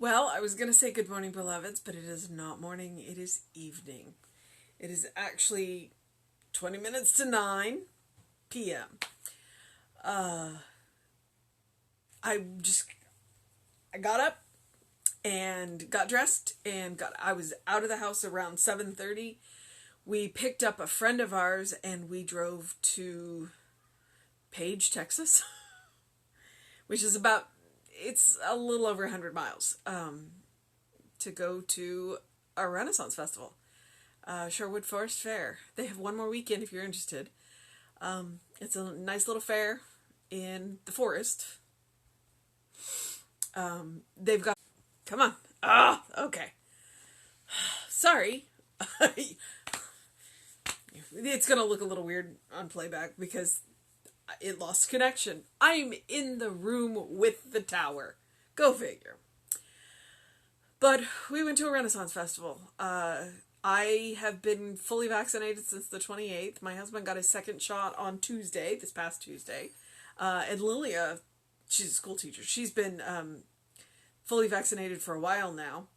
Well, I was going to say good morning, beloveds, but it is not morning, it is evening. It is actually 20 minutes to 9 p.m. I just I got up and got dressed and I was out of the house around 7:30. We picked up a friend of ours and we drove to Page, Texas, which is it's a little over 100 miles, to go to a Renaissance festival, Sherwood Forest Fair. They have one more weekend if you're interested. It's a nice little fair in the forest. They've got... Come on. Okay. Sorry. It's going to look a little weird on playback because it lost connection. I'm in the room with the tower. Go figure. But we went to a Renaissance festival. I have been fully vaccinated since the 28th. My husband got his second shot on Tuesday, this past Tuesday. And Lilia, she's a school teacher. She's been fully vaccinated for a while now,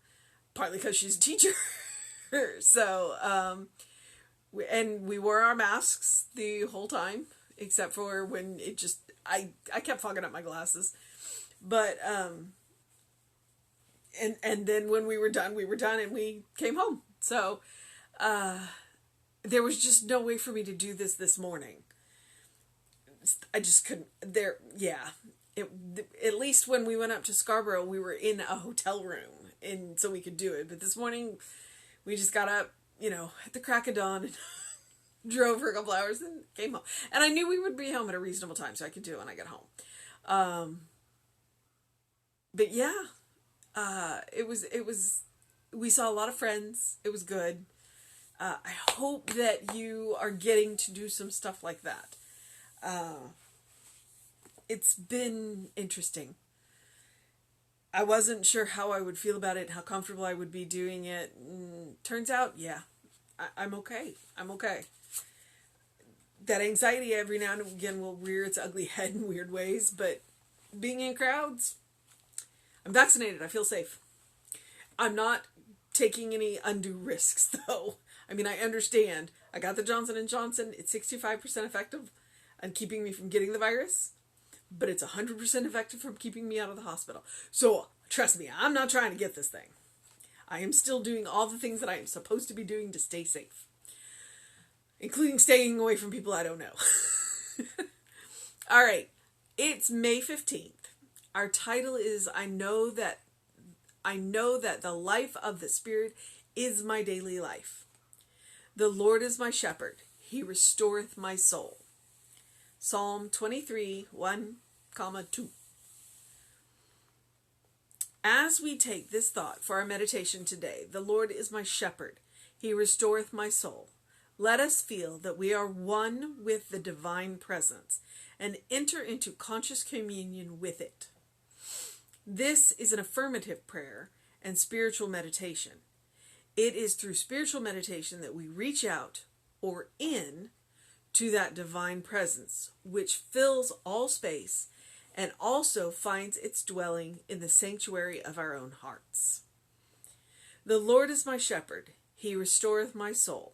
partly because she's a teacher. So, we wore our masks the whole time, except for when it just, I kept fogging up my glasses. But, and then when we were done and we came home. So, there was just no way for me to do this morning. I just couldn't, at least when we went up to Scarborough, we were in a hotel room, and so we could do it. But this morning, we just got up, at the crack of dawn and drove for a couple hours and came home. And I knew we would be home at a reasonable time, so I could do it when I get home. But yeah, we saw a lot of friends. It was good. I hope that you are getting to do some stuff like that. It's been interesting. I wasn't sure how I would feel about it, how comfortable I would be doing it. Turns out, yeah, I'm okay. I'm okay. That anxiety every now and again will rear its ugly head in weird ways, but being in crowds, I'm vaccinated. I feel safe. I'm not taking any undue risks, though. I mean, I understand. I got the Johnson & Johnson. It's 65% effective on keeping me from getting the virus, but it's 100% effective from keeping me out of the hospital. So, trust me, I'm not trying to get this thing. I am still doing all the things that I am supposed to be doing to stay safe, including staying away from people I don't know. All right, it's May 15th. Our title is I know that the life of the Spirit is my daily life. The Lord is my shepherd. He restoreth my soul. Psalm 23, 1-2. As we take this thought for our meditation today, the Lord is my shepherd. He restoreth my soul. Let us feel that we are one with the divine presence and enter into conscious communion with it. This is an affirmative prayer and spiritual meditation. It is through spiritual meditation that we reach out or in to that divine presence, which fills all space and also finds its dwelling in the sanctuary of our own hearts. The Lord is my shepherd. He restoreth my soul.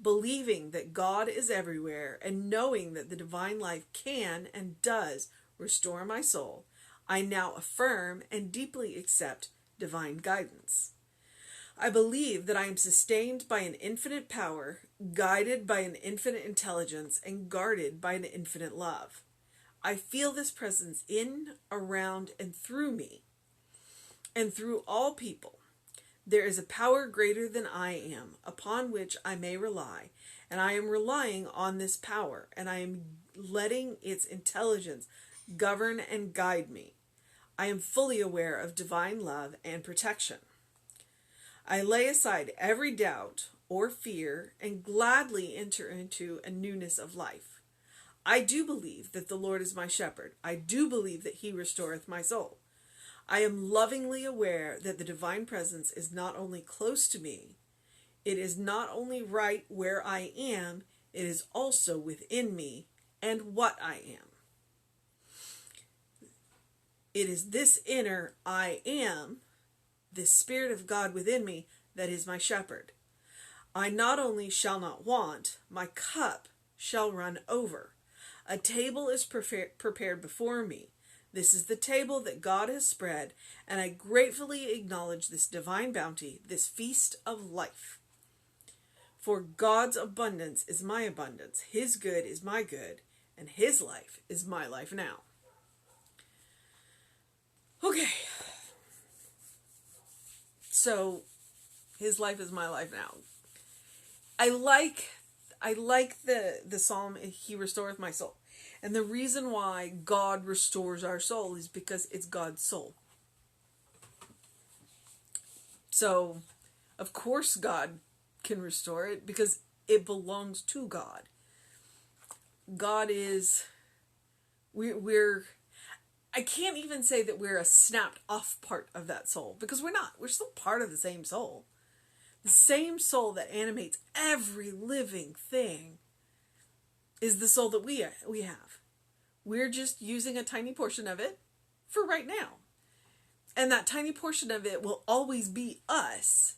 Believing that God is everywhere and knowing that the divine life can and does restore my soul, I now affirm and deeply accept divine guidance. I believe that I am sustained by an infinite power, guided by an infinite intelligence, and guarded by an infinite love. I feel this presence in, around, and through me, and through all people. There is a power greater than I am, upon which I may rely, and I am relying on this power, and I am letting its intelligence govern and guide me. I am fully aware of divine love and protection. I lay aside every doubt or fear and gladly enter into a newness of life. I do believe that the Lord is my shepherd. I do believe that he restoreth my soul. I am lovingly aware that the divine presence is not only close to me, it is not only right where I am, it is also within me and what I am. It is this inner I am this Spirit of God within me that is my shepherd. I not only shall not want, my cup shall run over. A table is prepared before me. This is the table that God has spread, and I gratefully acknowledge this divine bounty, this feast of life. For God's abundance is my abundance, His good is my good, and His life is my life now. Okay. So, His life is my life now. I like the psalm, He restoreth my soul. And the reason why God restores our soul is because it's God's soul. So, of course God can restore it because it belongs to God. God is, I can't even say that we're a snapped off part of that soul, because we're not. We're still part of the same soul. The same soul that animates every living thing is the soul that we have. We're just using a tiny portion of it for right now. And that tiny portion of it will always be us.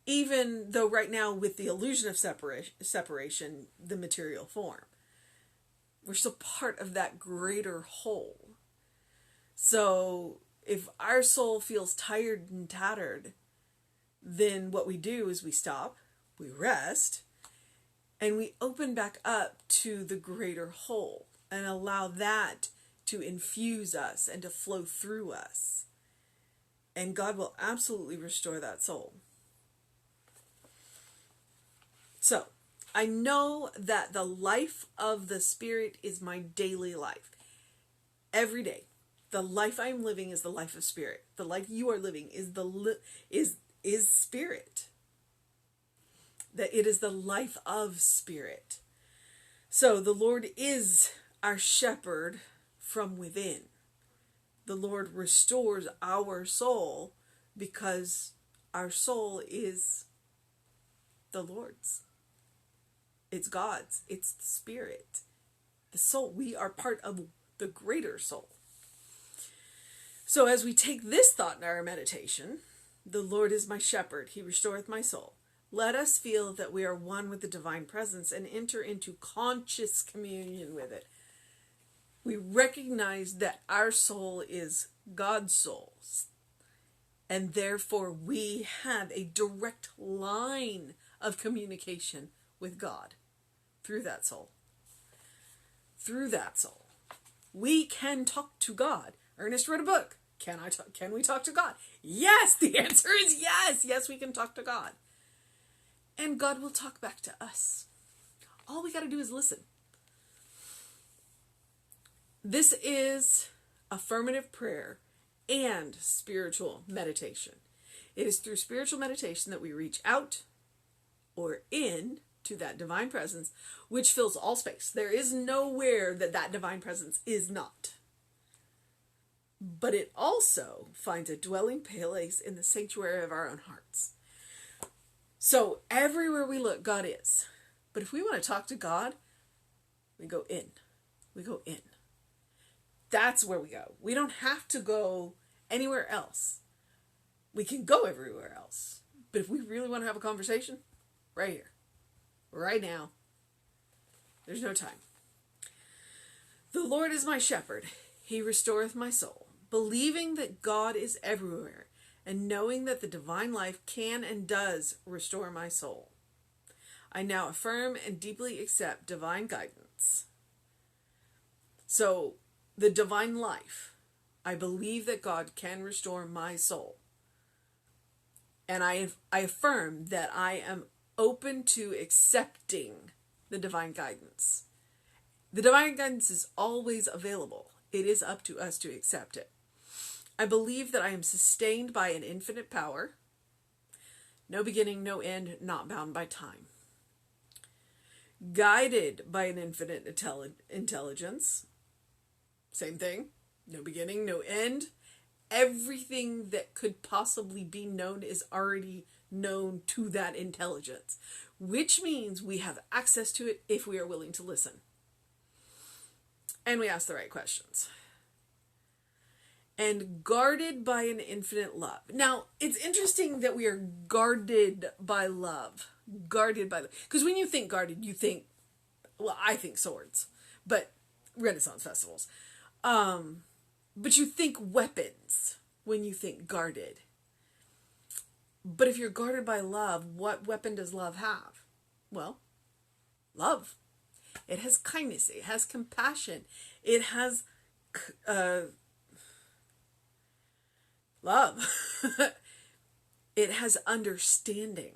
Even though right now with the illusion of separation, the material form. We're still part of that greater whole. So if our soul feels tired and tattered, then what we do is we stop, we rest, and we open back up to the greater whole and allow that to infuse us and to flow through us. And God will absolutely restore that soul. So, I know that the life of the Spirit is my daily life. Every day. The life I'm living is the life of Spirit. The life you are living is is Spirit. That it is the life of Spirit. So the Lord is our shepherd from within. The Lord restores our soul because our soul is the Lord's. It's God's. It's the Spirit. The soul. We are part of the greater soul. So as we take this thought in our meditation, the Lord is my shepherd. He restoreth my soul. Let us feel that we are one with the divine presence and enter into conscious communion with it. We recognize that our soul is God's soul. And therefore we have a direct line of communication with God. Through that soul. Through that soul. We can talk to God. Ernest wrote a book. Can we talk to God? Yes, the answer is yes. Yes, we can talk to God. And God will talk back to us. All we got to do is listen. This is affirmative prayer and spiritual meditation. It is through spiritual meditation that we reach out or in to that divine presence, which fills all space. There is nowhere that divine presence is not. But it also finds a dwelling place in the sanctuary of our own hearts. So everywhere we look, God is. But if we want to talk to God, we go in. We go in. That's where we go. We don't have to go anywhere else. We can go everywhere else. But if we really want to have a conversation, right here. Right now. There's no time. The Lord is my shepherd. He restoreth my soul. Believing that God is everywhere and knowing that the divine life can and does restore my soul. I now affirm and deeply accept divine guidance. So, the divine life, I believe that God can restore my soul. And I affirm that I am open to accepting the divine guidance. The divine guidance is always available. It is up to us to accept it. I believe that I am sustained by an infinite power, no beginning, no end, not bound by time. Guided by an infinite intelligence, same thing, no beginning, no end. Everything that could possibly be known is already known to that intelligence, which means we have access to it if we are willing to listen. And we ask the right questions. and guarded by an infinite love. Now, it's interesting that we are guarded by love. Guarded by love. Because when you think guarded, you think, well, I think swords, but Renaissance festivals. But you think weapons when you think guarded. But if you're guarded by love, what weapon does love have? Well, love. It has kindness. It has compassion. It has love. It has understanding.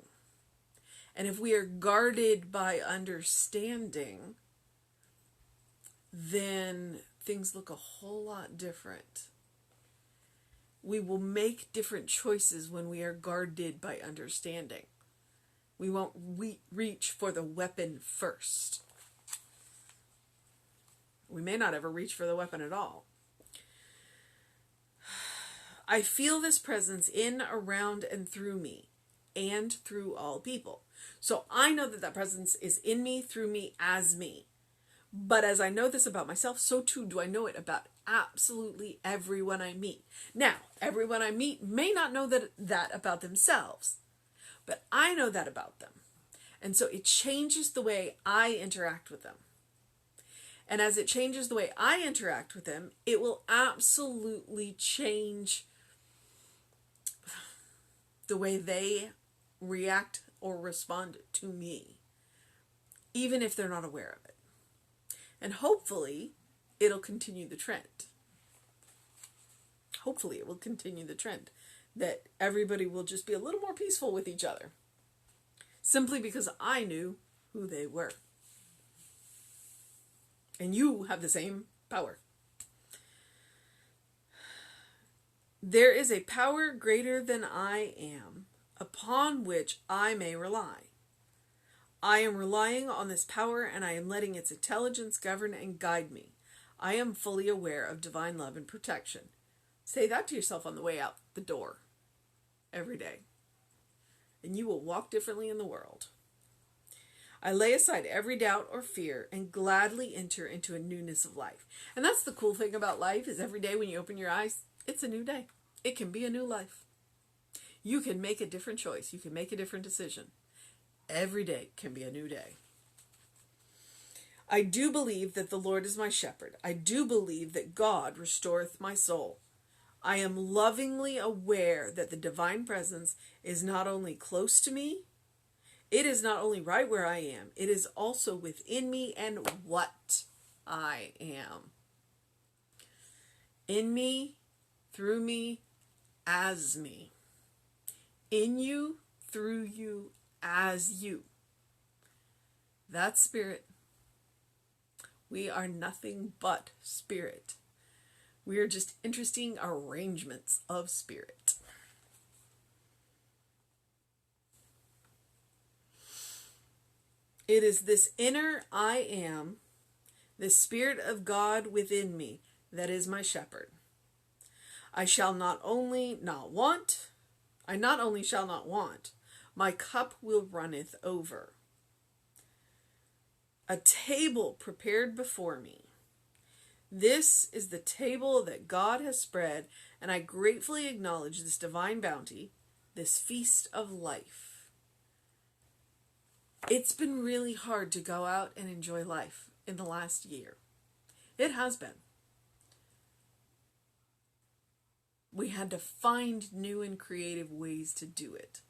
And if we are guarded by understanding, then things look a whole lot different. We will make different choices when we are guarded by understanding. We won't reach for the weapon first. We may not ever reach for the weapon at all. I feel this presence in, around, and through me, and through all people. So I know that presence is in me, through me, as me. But as I know this about myself, so too do I know it about absolutely everyone I meet. Now, everyone I meet may not know that about themselves, but I know that about them. And so it changes the way I interact with them. And as it changes the way I interact with them, it will absolutely change the way they react or respond to me, even if they're not aware of it. And hopefully, it'll continue the trend. Hopefully, it will continue the trend that everybody will just be a little more peaceful with each other, simply because I knew who they were. And you have the same power. There is a power greater than I am, upon which I may rely. I am relying on this power, and I am letting its intelligence govern and guide me. I am fully aware of divine love and protection. Say that to yourself on the way out the door every day, and you will walk differently in the world. I lay aside every doubt or fear and gladly enter into a newness of life. And that's the cool thing about life, is every day when you open your eyes, it's a new day. It can be a new life. You can make a different choice. You can make a different decision. Every day can be a new day. I do believe that the Lord is my shepherd. I do believe that God restoreth my soul. I am lovingly aware that the divine presence is not only close to me, it is not only right where I am, it is also within me and what I am. In me, through me, as me. In you, through you, as you. That's spirit. We are nothing but spirit. We are just interesting arrangements of spirit. It is this inner I am, the Spirit of God within me, that is my shepherd. I not only shall not want, my cup will runneth over. A table prepared before me. This is the table that God has spread, and I gratefully acknowledge this divine bounty, this feast of life. It's been really hard to go out and enjoy life in the last year. It has been. We had to find new and creative ways to do it.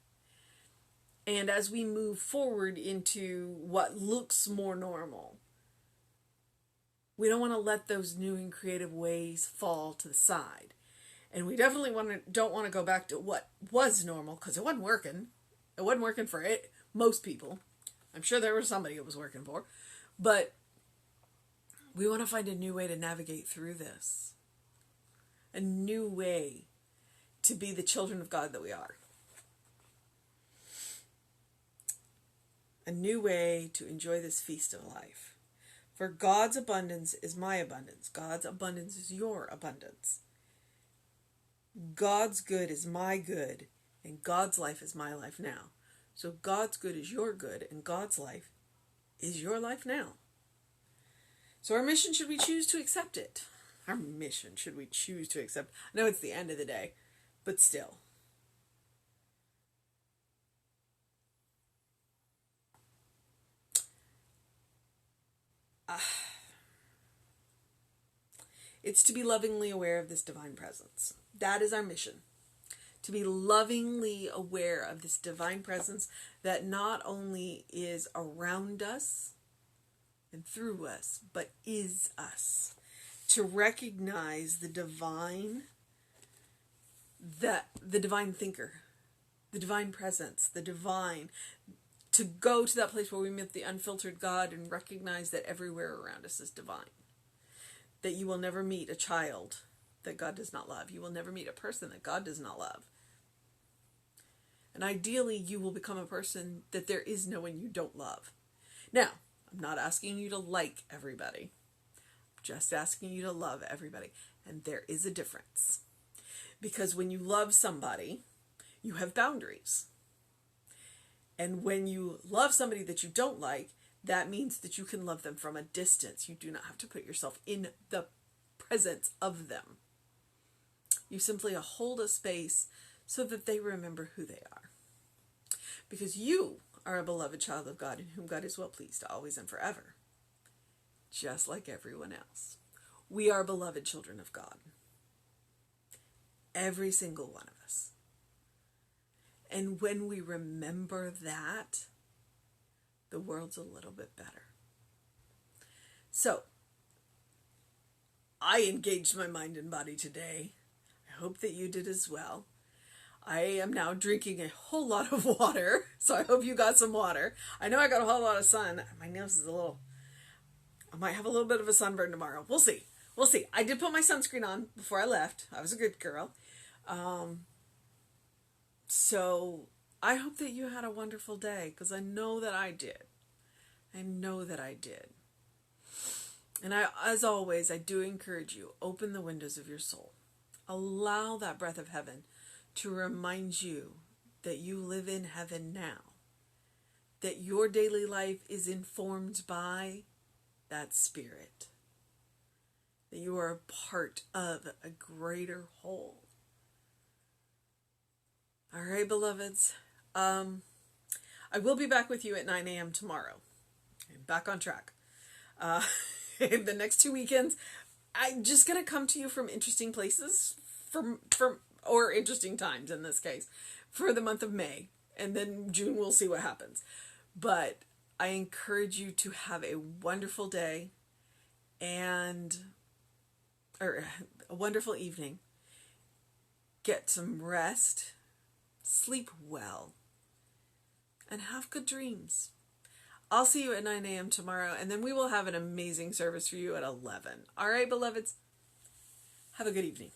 And as we move forward into what looks more normal, we don't want to let those new and creative ways fall to the side. And we definitely don't want to go back to what was normal, because it wasn't working. It wasn't working for most people. I'm sure there was somebody it was working for. But we want to find a new way to navigate through this. A new way to be the children of God that we are. A new way to enjoy this feast of life. For God's abundance is my abundance. God's abundance is your abundance. God's good is my good, and God's life is my life now. So God's good is your good, and God's life is your life now. So our mission, should we choose to accept it? our mission, should we choose to accept. I know it's the end of the day, but still. It's to be lovingly aware of this divine presence. That is our mission. To be lovingly aware of this divine presence that not only is around us and through us, but is us. To recognize the divine thinker, the divine presence, the divine, to go to that place where we meet the unfiltered God and recognize that everywhere around us is divine. That you will never meet a child that God does not love. You will never meet a person that God does not love. And ideally, you will become a person that there is no one you don't love. Now, I'm not asking you to like everybody. I'm just asking you to love everybody. And there is a difference. Because when you love somebody, you have boundaries. And when you love somebody that you don't like, that means that you can love them from a distance. You do not have to put yourself in the presence of them. You simply hold a space so that they remember who they are. Because you are a beloved child of God in whom God is well pleased always and forever. Just like everyone else. We are beloved children of God. Every single one of us. And when we remember that, the world's a little bit better. So, I engaged my mind and body today. I hope that you did as well. I am now drinking a whole lot of water, so I hope you got some water. I know I got a whole lot of sun. My nose is I might have a little bit of a sunburn tomorrow. We'll see. We'll see. I did put my sunscreen on before I left. I was a good girl. So I hope that you had a wonderful day, because I know that I did. I know that I did. And as always, I do encourage you, open the windows of your soul. Allow that breath of heaven to remind you that you live in heaven now. That your daily life is informed by that spirit. That you are a part of a greater whole. All right, beloveds. I will be back with you at 9 a.m. tomorrow. I'm back on track. The next 2 weekends, I'm just going to come to you from interesting places, or interesting times in this case, for the month of May. And then June, we'll see what happens. But I encourage you to have a wonderful day or a wonderful evening. Get some rest, sleep well, and have good dreams. I'll see you at 9 a.m. tomorrow, and then we will have an amazing service for you at 11. All right, beloveds? Have a good evening.